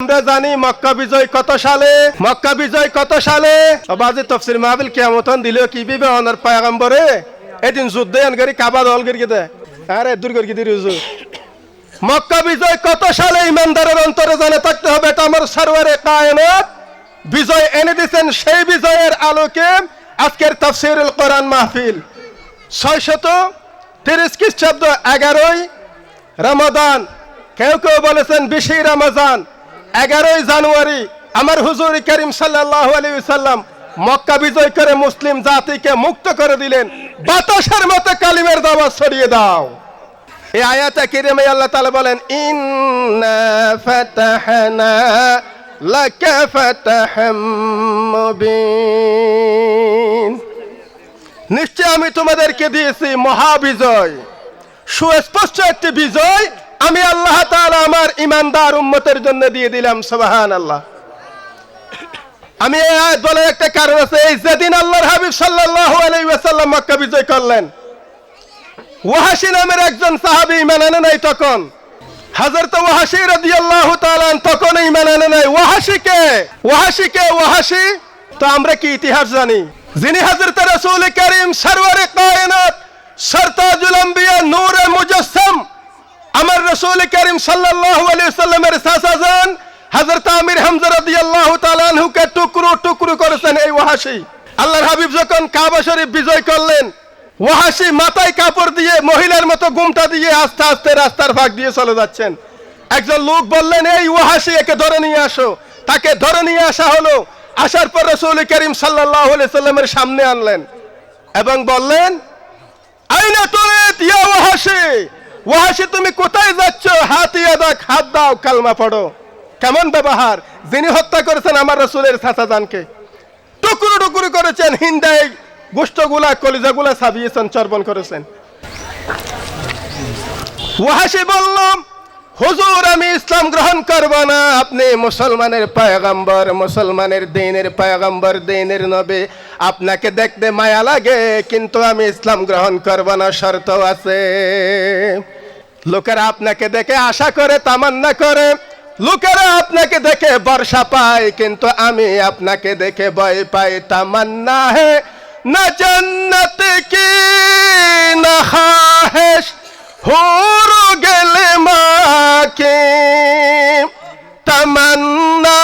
আমরা জানি মক্কা বিজয় কত সালে? মক্কা বিজয় কত সালে? বাজে তাফসীর মাহফিল কিয়ামতন দিল কি বিবে অনার পয়গম্বরে এদিন যুদ্ধে আনগরি কাবা দল গরি দে আরে দূর গরি দি রুজু। মক্কা বিজয় কত সালে? ইমানদারের অন্তরে জানা থাকতে হবে। এটা আমার সরওয়ারে কায়নাত বিজয় এনে দিয়েছেন। সেই বিজয়ের আলোকে আজকের তাফসীরুল কোরআন মাহফিল 630 খ্রিস্টাব্দ 11ই রমাদান, কেউ কেউ বলেছেন 20ই রমজান, 11ই জানুয়ারি আমার হুজুর করিম সাল্লাল্লাহু আলাইহি ওয়াসাল্লাম মক্কা বিজয় করে মুসলিম জাতিকে মুক্ত করে দিলেন। বাতাসের মতো কালিমার দাওয়াত ছড়িয়ে দাও। এই আয়াতে কারিমে আল্লাহ তাআলা বলেন, ইন্না ফাতাহনা লাকা ফাতাহাম মুবিন, নিশ্চয় আমি তোমাদেরকে দিয়েছি মহাবিজয়, সুস্পষ্ট একটি বিজয় আমি আল্লাহ তাআলা আমার ইমানদার উম্মতের জন্য দিয়ে দিলাম। সুবহানাল্লাহ। আমি এই আয়াত বলার একটা কারণ আছে। এই যেদিন আল্লাহর হাবিব সাল্লাল্লাহু আলাইহি ওয়াসাল্লাম মক্কা বিজয় করলেন, ওয়াহাশী নামের একজন সাহাবী ঈমান আনে নাই। তখন হযরত ওয়াহাশী রাদিয়াল্লাহু তাআলা তখন ঈমান আনে নাই। ওয়াহাশী তো আমরা কি ইতিহাস জানি? যিনি হযরত রাসূল করিম সরওয়ারে কায়নাত সরতাজুল আম্বিয়া নূরে মুজাসসাম আমার রাসূল করিম সাল্লাল্লাহু আলাইহি ওয়াসাল্লামের চাচাজান হযরত আমির হামজা রাদিয়াল্লাহু তাআলা আনহুকে টুকরো টুকরো করেছেন এই ওয়াহাশী। আল্লাহর হাবিব যখন কাবা শরীফ বিজয় করলেন, ওয়াহাশী মাথায় কাপড় দিয়ে মহিলার মতো ঘুমটা দিয়ে আস্তে আস্তে রাস্তার ফাঁক দিয়ে চলে যাচ্ছেন। একজন লোক বললেন, এই ওয়াহাশী, একে ধরে নিয়ে আসো। তাকে ধরে নিয়ে আসা হলো। আসার পর রাসূল করিম সাল্লাল্লাহু আলাইহি ওয়াসাল্লামের সামনে আনলেন এবং বললেন, আইনা তুরিদ ইয়া ওয়াহাশী, ওয়াহাশী তুমি কোথায় যাচ্ছ? হাত ইয়াদাক, হাত দাও, কালমা পড়ো। কেমন ব্যবহার! যিনি হত্যা করেছেন আমার রাসূলের চাচাজানকে, টুকরো টুকরো করেছেন, হিন্দাই গোশতগুলা কলিজাগুলা ছাবিয়েছেন, চর্বণ করেছেন। ওয়াহাশী বলল, হুজুর আমি ইসলাম গ্রহণ করব না। আপনি মুসলমানের পয়গম্বর, মুসলমানের দ্বীনের পয়গম্বর, দ্বীনের নবী, আপনাকে দেখতে মায়া লাগে, কিন্তু আমি ইসলাম গ্রহণ করব না, শর্ত আছে। লোকেরা আপনাকে দেখে আশা করে, তামান্না করে, লোকেরা আপনাকে দেখে বর্ষা পায়, কিন্তু আমি আপনাকে দেখে ভয় পাই। তামান্না হে না জান্নাত কি না খাহেশ হুর গেলে মাকে, তমন্না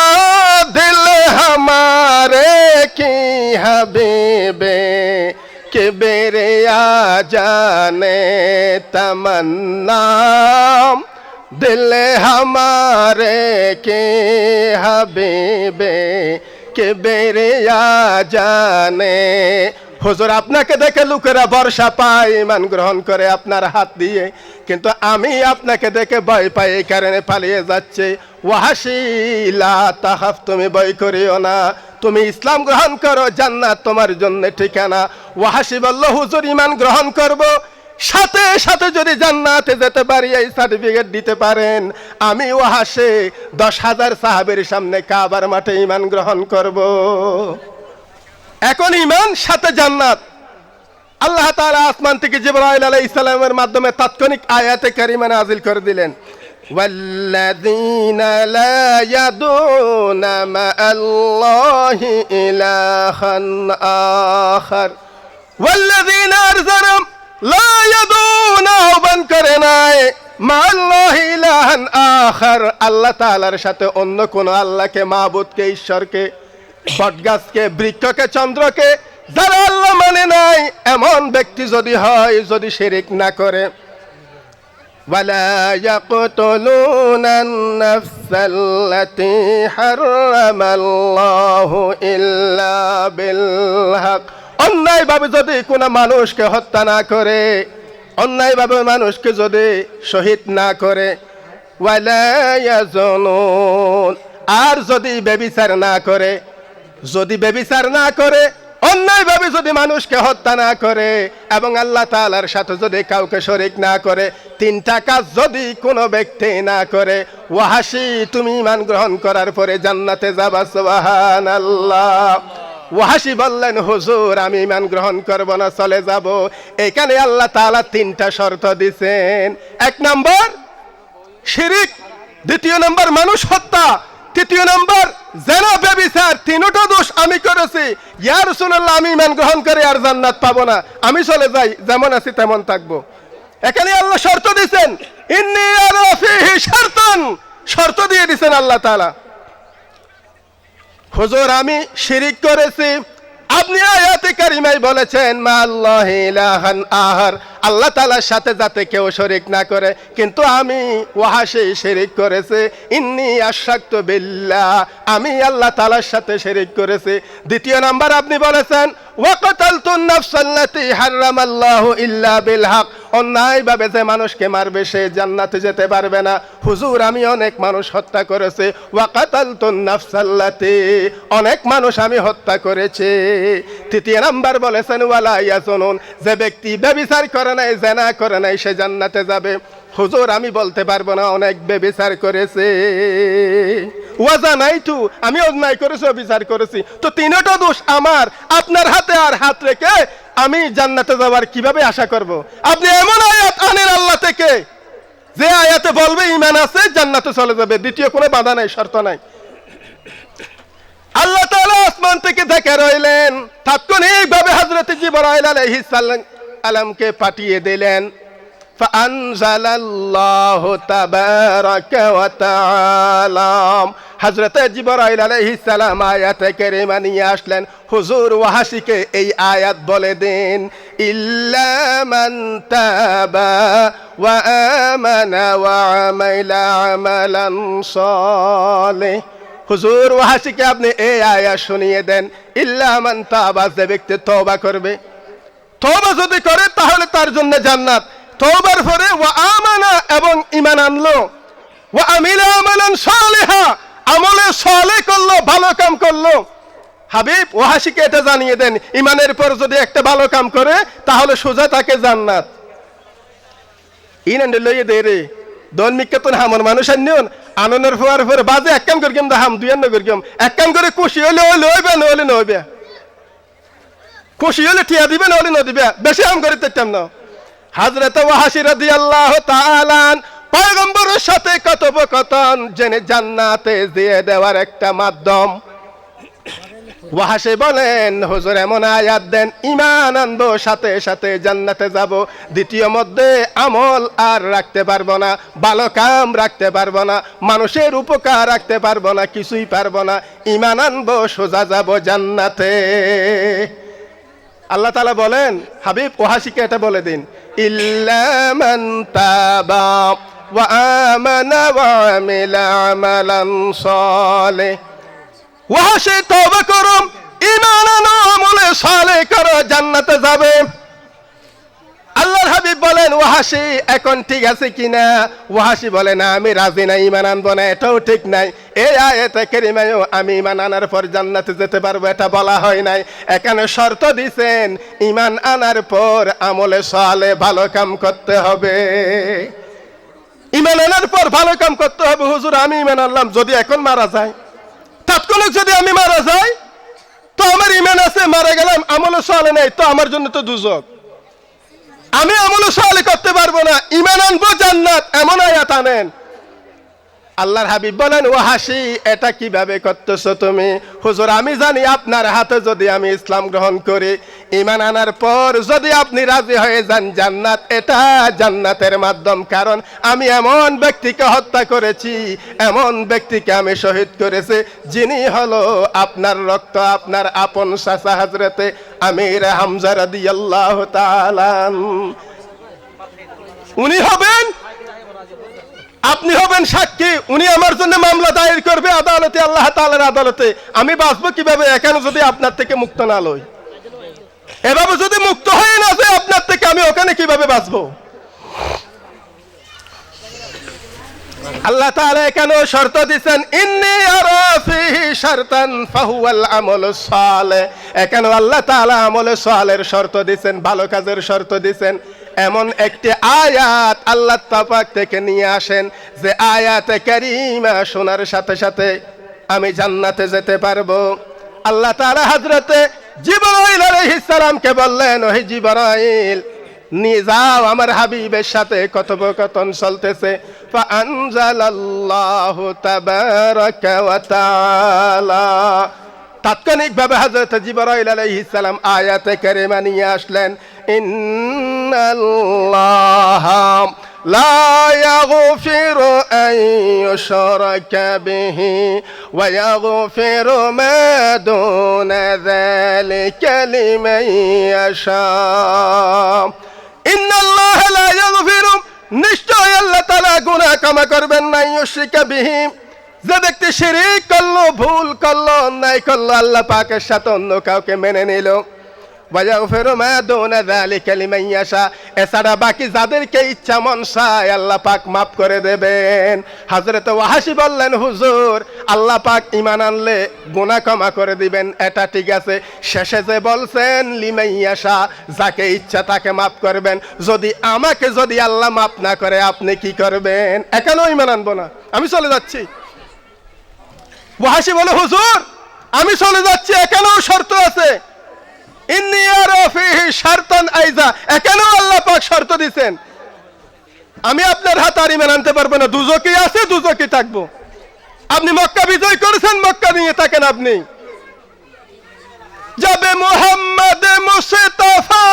দিল हमारे की हबीबे के बेरे आ जाने, तमन्ना दिल हमारे के हबीबे के बेरे आ जाने। হুজুর আপনাকে দেখে লোকেরা বর্ষা পায়, ঈমান গ্রহণ করে আপনার হাত দিয়ে, কিন্তু আমি আপনাকে দেখে ভয় পাই, এই কারণে পালিয়ে যাচ্ছে। ওয়াহাশী লা তাখাফ, তুমি ভয় করিও না, তুমি ইসলাম গ্রহণ করো, জান্নাত তোমার জন্য ঠিকানা। ওয়াহাশী বলল, হুজুর ঈমান গ্রহণ করব, সাথে সাথে যদি জান্নাতে যেতে পারি এই সার্টিফিকেট দিতে পারেন, আমি ওয়াহাশী 10,000 সাহাবীর সামনে কাবার মাঠে ঈমান গ্রহণ করব। এখন ঈমান সাথে জান্নাত। আল্লাহ তাআলা আসমান থেকে জিবরাইল আলাইহিস সালামের মাধ্যমে তাৎক্ষণিক আয়াতে কারিমা নাযিল করে দিলেন, ওয়াল্লাযীনা লা ইয়াদুনা মা'আল্লাহি ইলাহান আখার, ওয়াল্লাযীনা আরজালাম লা ইয়াদুনা, আহ্বান করে নাই মা'আল্লাহি ইলাহান আখার, আল্লাহ তাআলার সাথে অন্য কোন আল্লাহকে, মাবুদকে, ঈশ্বরকে, বটগাছকে, বৃক্ষকে, চন্দ্রকে, যারা আল্লাহ মানে নাই এমন ব্যক্তি যদি হয়, যদি শিরিক না করে, ওয়ালা ইয়াকতুলুনান নাফসাল্লাতী হারামাল্লাহু ইল্লা বিল হক, অন্যায়ভাবে যদি কোনো মানুষকে হত্যা না করে, অন্যায়ভাবে মানুষকে যদি শহীদ না করে, ওয়ালা ইয়াজুনুন, আর যদি ব্যভিচার না করে, যদি ব্যভিচার না করে, অন্যায়ভাবে যদি মানুষকে হত্যা না করে, এবং আল্লাহ তাআলার সাথে যদি কাউকে শরীক না করে, 3টা কাজ যদি কোনো ব্যক্তি না করে, ওয়াহাশী তুমি ঈমান গ্রহণ করার পরে জান্নাতে যাবা। সুবহানাল্লাহ। ওয়াহাশী বললেন, হুজুর আমি ঈমান গ্রহণ করব না, চলে যাব। এখানে আল্লাহ তাআলা 3টা শর্ত দিয়েছেন। 1 নম্বর শিরিক, দ্বিতীয় নম্বর মানুষ হত্যা, তৃতীয় নাম্বার জেনা ব্যভিচার, তিনটা দোষ আমি করেছি, ইয়া রাসূলুল্লাহ আমি ঈমান গ্রহণ করে আর জান্নাত পাবো না, আমি চলে যাই, যেমন আছি তেমন থাকবো। এখানে আল্লাহ শর্ত দিয়েছেন, ইন্নী আরা ফীহি শারতান, শর্ত দিয়ে দিয়েছেন আল্লাহ তাআলা। হুজুর আমি শিরিক করেছি, আপনি আয়াতে কারিমায় বলেছেন মা আল্লাহি ইলাহান আহার, আল্লাহ তাআলার সাথে যাতে কেউ শরীক না করে, কিন্তু আমি ওয়াহাশী শিরিক করেছে, ইন্নী আশরাকতু বিল্লাহ, আমি আল্লাহ তাআলার সাথে শিরিক করেছি। দ্বিতীয় নাম্বার আপনি বলেছেন ওয়া কাতালতুন নাফসাল্লাতী হারামাল্লাহু ইল্লা বিল হক, অন্যায়ভাবে যে মানুষকে মারবে সে জান্নাতে যেতে পারবে না। হুজুর আমি অনেক মানুষ হত্যা করেছি, ওয়া কাতালতুন নাফসাল্লাতী, অনেক মানুষ আমি হত্যা করেছি। তৃতীয় নাম্বার বলেছেন ওয়ালা ইয়াজুনুন, যে ব্যক্তি ব্যভিচার করে নাই, জিনা করে নাই, সে জান্নাতে যাবে। হুজুর আমি বলতে পারবো না অনেক ব্যভিচার করেছে, ওয়াজানাইতু, আমি অন্যায় করেছি, বিচার করেছি, তো তিনটা দোষ আমার, আপনার হাতে আর হাত রেখে আমি জান্নাতে যাওয়ার কিভাবে আশা করব? আপনি এমন আয়াত আনেন আল্লাহ থেকে যে আয়াতে বলবে ঈমান আছে জান্নাতে চলে যাবে, দ্বিতীয় কোনো বাধা নাই, শর্ত নাই। আল্লাহ তাআলা আসমান থেকে দেখে রইলেন, তাৎক্ষণিকভাবে হযরত জিবরাইল আলাইহিস সালামকে পাঠিয়ে দিলেন। ফাআনজালাল্লাহু তাবারাকা ওয়া তাআলা, হযরত জিবরাইল আলাইহিস সালাম আয়াতে কারিমা নিয়ে আসলেন। হুজুর ওয়াহাশীকে এই আয়াত বলে দেন, ইল্লা মান তাবা ওয়া আমানা ওয়া আমিলা আমালান সালিহ। হুজুর ওয়াহাশীকে আপনি এই আয়াত শুনিয়ে দেন, ইল্লা মান তাবা, যে ব্যক্তি তওবা করবে, তওবা যদি করে তাহলে তার জন্য জান্নাত। তওবার পরে ওয়া আমানা, এবং ঈমান আনলো, ওয়া আমিলা আমালান সালিহা, আমলে সালেহ করলো, ভালো কাম করলো। হাবিব ওয়াহাশীকে এটা জানিয়ে দেন, ঈমানের পর যদি একটা ভালো কাম করে তাহলে সোজা তাকে জান্নাত। ইনান্ডে লইয়ে দে রে দন মিক্কাতন হামর মানুষ আনিয়ন আননের হওয়ার পরে বাজে এক কাম করিম দা হাম দুইয়ান করিম, এক কাম করে খুশি হইলে লইবে, নইলে নইবে, খুশি হইলে টিয়া দিবে, নইলে ন দিবে, বেশি হাম করে তেতাম না। হযরত ওয়াহাশী রাদিয়াল্লাহু তাআলা পয়গম্বরের সাথে কথোপকথন জেনে জান্নাতে দিয়ে দেওয়ার একটা মাধ্যম। ওয়াহাশী বলেন হুজুর এমন আয়াত দেন, ঈমান আনবো সাথে সাথে জান্নাতে যাব, দ্বিতীয় মধ্যে আমল আর রাখতে পারবো না, ভালো কাম রাখতে পারবো না, মানুষের উপকার রাখতে পারবো না, কিছুই পারবো না, ঈমান আনবো সোজা যাব জান্নাতে। আল্লাহ তাআলা বলেন হাবিব ওয়াহাশীকে এটা বলে দিন, ইল্লা মান তাবা ওয়া আমানা ওয়া আমিলা আমালান সালিহ। ওয়াহাশী তওবা করো, ঈমান আনো, আমলে সালেহ করো, জান্নাতে যাবে। আল্লাহর হাবিব বলেন ওয়াহাশী এখন ঠিক আছে কিনা? ওয়াহাশী বলে না, আমি রাজি না, ঈমান আনবো না, এটাও ঠিক নাই। এই আয়াতে কারিমায়ও আমি ঈমান আনার পর জান্নাতে যেতে পারবো এটা বলা হয় নাই। এখানে শর্ত দিয়েছেন ঈমান আনার পর আমলে সালেহ ভালো কাম করতে হবে। ঈমান আনার পর ভালো কাম করতে হবে। হুজুর আমি ঈমান আনলাম, যদি এখন মারা যায়, তাৎক্ষণিক যদি আমি মারা যাই তো আমার ঈমান আছে, মারা গেলাম আমলে সালেহ নেই, তো আমার জন্য তো দুজক, আমি আমলে সালেহ করতে পারবো না, ঈমান আনবো জান্নাত, এমন আয়াত আনেন। আল্লাহর হাবিব বলেন ওয়াহাশী এটা কিভাবে করতেছো তুমি? হুজুর আমি জানি আপনার হাতে যদি আমি ইসলাম গ্রহণ করি, ঈমান আনার পর যদি আপনি রাজি হয়ে যান জান্নাত, এটা জান্নাতের মাধ্যম, কারণ আমি এমন ব্যক্তিকে হত্যা করেছি, এমন ব্যক্তিকে আমি শহীদ করেছি যিনি হলো আপনার রক্ত, আপনার আপন চাচা হযরতে আমির হামজা রাদিয়াল্লাহু তাআলা। উনি হবেন, আপনি হবেন সাক্ষী, উনি আমার জন্য মামলা দায়ের করবে আদালতে, আল্লাহ তাআলার আদালতে। আমি বাঁচবো কিভাবে এখানে যদি আপনার থেকে মুক্ত না লই? এভাবে যদি মুক্ত হয়ে না যায় আপনার থেকে, আমি ওখানে কিভাবে বাঁচবো? আল্লাহ তাআলা এখানেও শর্ত দিয়েছেন, ইন্নী আরা ফীহি শারতান ফাহুয়াল আমালুস সালিহ। এখানেও আল্লাহ তাআলা আমলে সালেহের শর্ত দিয়েছেন, ভালো কাজের শর্ত দিয়েছেন। এমন একটি আয়াত আল্লাহ পাক থেকে নিয়ে আসেন যে আয়াতে কারিমা শোনার সাথে সাথে আমি জান্নাতে যেতে পারবো। আল্লাহ তাআলা হযরতে জিবরাইল আলাইহিস সালামকে বললেন, ওহে জিবরাইল নিয়ে যাও, আমার হাবিবের সাথে কথোপকথন চলতেছে। ফাআনজালাল্লাহু তাবারাকা ওয়া তাআলা, তাৎক্ষণিকভাবে হযরত জিবরাইল আলাইহিস সালাম আয়াতে কারিমা নিয়ে আসলেন, ইন্নাল্লাহা লা ইয়াগফিরু আন ইউশরাকা বিহি ওয়া ইয়াগফিরু মা দুনা যালিকা লিমান ইয়াশা। ইন্নাল্লাহা লা ইয়াগফিরু, নিশ্চয় আল্লাহ তাআলা গুনাহ ক্ষমা করবেন না, ইউশরিকা বিহি, যে ব্যক্তি শিরিক করলো, ভুল করলো, অন্যায় করলো, আল্লাহ পাকের সাথে অন্য কাউকে মেনে নিল, ওয়ায়াগফিরু মা দুনা যালিকা লিমান ইয়াশা, এছাড়া বাকি যাদেরকে ইচ্ছা মন চায় আল্লাহ পাক মাফ করে দেবেন। হযরত ওয়াহাশী বললেন, হুজুর আল্লাহ পাক ঈমান আনলে গুনাহ ক্ষমা করে দিবেন, এটা ঠিক আছে, শেষে যে বলছেন লিমান ইয়াশা, যাকে ইচ্ছা তাকে মাফ করবেন, যদি আমাকে যদি আল্লাহ মাফ না করে আপনি কি করবেন? এখনো ঈমান আনবো না, আমি চলে যাচ্ছি। ওয়াহাশী বলে, হুজুর আমি চলে যাচ্ছি, এখানেও শর্ত আছে, ইন্নী আরা ফীহি শারতান আইজা, এখানেও আল্লাহ পাক শর্ত দিবেন, আমি আপনার হাতে আর ঈমান আনতে পারবো না, দুজকি আছে দুজকি থাকবো। আপনি মক্কা বিজয় করেছেন, মক্কা নিয়ে থাকেন, আপনি যাবে মুহাম্মদ মুস্তাফা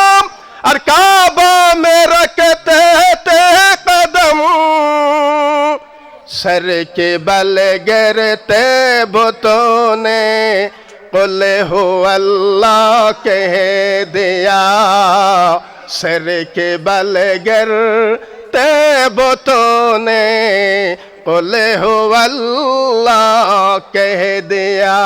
আর কাবা মে রাখতে তে কদম, सर के बल गिरते बुतों ने कुल हो अल्लाह कह दिया, सर के बल गिरते बुतों ने कुल हो अल्लाह कह दिया।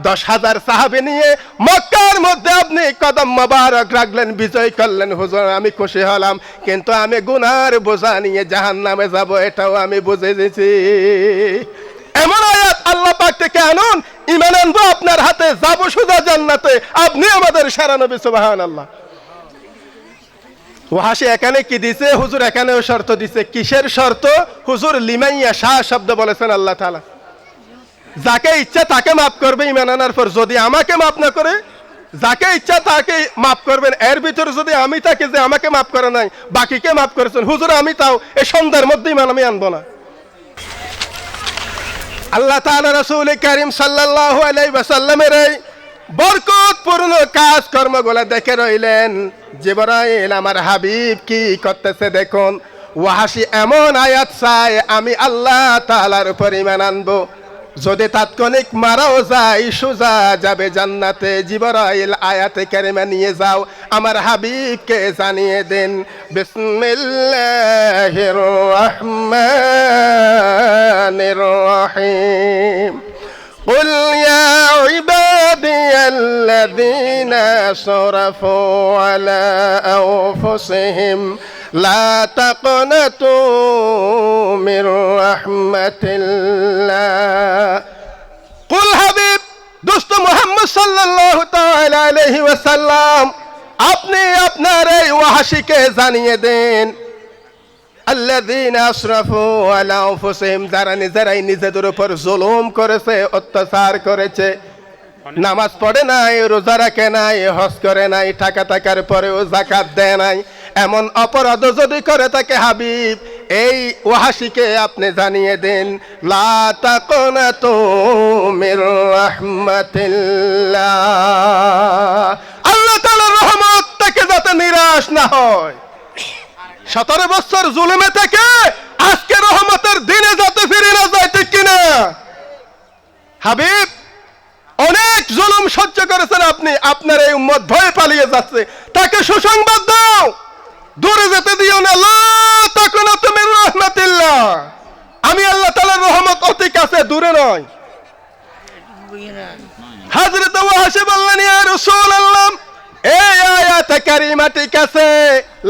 10,000 সাহাবী নিয়ে মক্কার মধ্যে আপনি কদম মোবারক রাখলেন, বিজয় করলেন। হুজুর আমি খুশি হলাম, কিন্তু আমি গুনার বোঝা নিয়ে জাহান্নামে যাব, এটাও আমি বুঝে গেছি। এমন আয়াত আল্লাহ পাক থেকে আনুন, ঈমান আনবো আপনার হাতে, যাব সোজা জান্নাতে, আপনি আমাদের সারা নবী, সুবহানাল্লাহ। ওয়াহাশী এখানে কি দিছে? হুজুর এখানেও শর্ত দিছে। কিসের শর্ত? হুজুর লিমান ইয়াশা শব্দ বলেছেন আল্লাহ তাআলা, যাকে ইচ্ছা তাকে মাফ করবে ঈমান আনার পর, যদি আমাকে মাফ না করে যাকে ইচ্ছা তাকে মাফ করবেন, এর ভিতরে যদি আমি তাকে যে আমাকে মাফ করে নাই বাকিকে মাফ করেছেন, হুজুর আমি তাও এই সন্ধ্যার মধ্যে ঈমান আমি আনবো না। আল্লাহ তাআলা রাসূল কারীম সাল্লাল্লাহু আলাইহি ওয়াসাল্লামের এই বরকতপূর্ণ কাজ কর্মগুলো দেখে রইলেন। জিবরাইল আমার হাবিব কি করতেছে দেখুন। ওয়াহাশী এমন আয়াত চায়, আমি আল্লাহ তাআলার উপর ঈমান আনবো, যদি তাৎক্ষণিক মারাও যায় সোজা যাবে জান্নাতে। জিবরাইল আয়াতে কারিমা নিয়ে যাও, আমার হাবিবকে জানিয়ে দেন, বিসমিল্লাহির রহমানির রহিম, قل يا عبادي الذين أسرفوا على أنفسهم لا تقنطوا من رحمة الله। قل হাবিব দোস্ত মুহাম্মদ সাল্লাল্লাহু তাআলা আলাইহি ওয়াসাল্লাম, আপনি আপনার এই ওয়াহাশীকে জানিয়ে দেন, আল্লাযীনা আসরাফু আলা আনফুসিহিম, যারা নিজেরাই নিজেদের উপর জুলুম করেছে, অত্যাচার করেছে, নামাজ পড়ে নাই, রোজা রাখে নাই, হজ করে নাই, টাকা থাকার পরেও যাকাত দেয় নাই, এমন অপরাধ যদি করে থাকে হাবিব এই ওয়াহাশীকে আপনি জানিয়ে দেন, লা তাকুনাতু মির রাহমাতিল্লাহ, আল্লাহ তাআলার রহমত থেকে যাতে নিরাশ না হয়। 17 বছর জুলুমে থেকে আজকে রহমতের দিনে যাতে ফিরে না যায়, ঠিক কিনা? হাবিব অনেক জুলুম সহ্য করেছেন আপনি, আপনার এই উম্মত ভয়ে পালিয়ে যাচ্ছে, তাকে সুসংবাদ দাও, দূরে যেতে দিও না। লা তাকুনাতু মির রাহমাতিল্লাহ, আমি আল্লাহ তাআলার রহমত অতি কাছে, দূরে নয়। হযরত ওয়াহাশী বললেন, ইয়া রাসূলুল্লাহ, এই আয়াত কারিমা ঠিক আছে,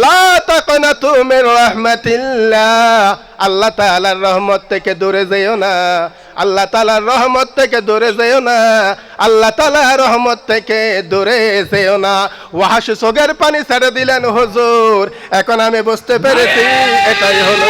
লা তাকুনাতু মির রাহমাতিল্লাহ, আল্লাহ তাআলার রহমত থেকে দূরে যেও না, আল্লাহ তাআলার রহমত থেকে দূরে যেও না, আল্লাহ তাআলার রহমত থেকে দূরে যেও না। ওয়াহাশী চোখের পানি ছেড়ে দিলেন, হুজুর এখন আমি বুঝতে পেরেছি এটাই হলো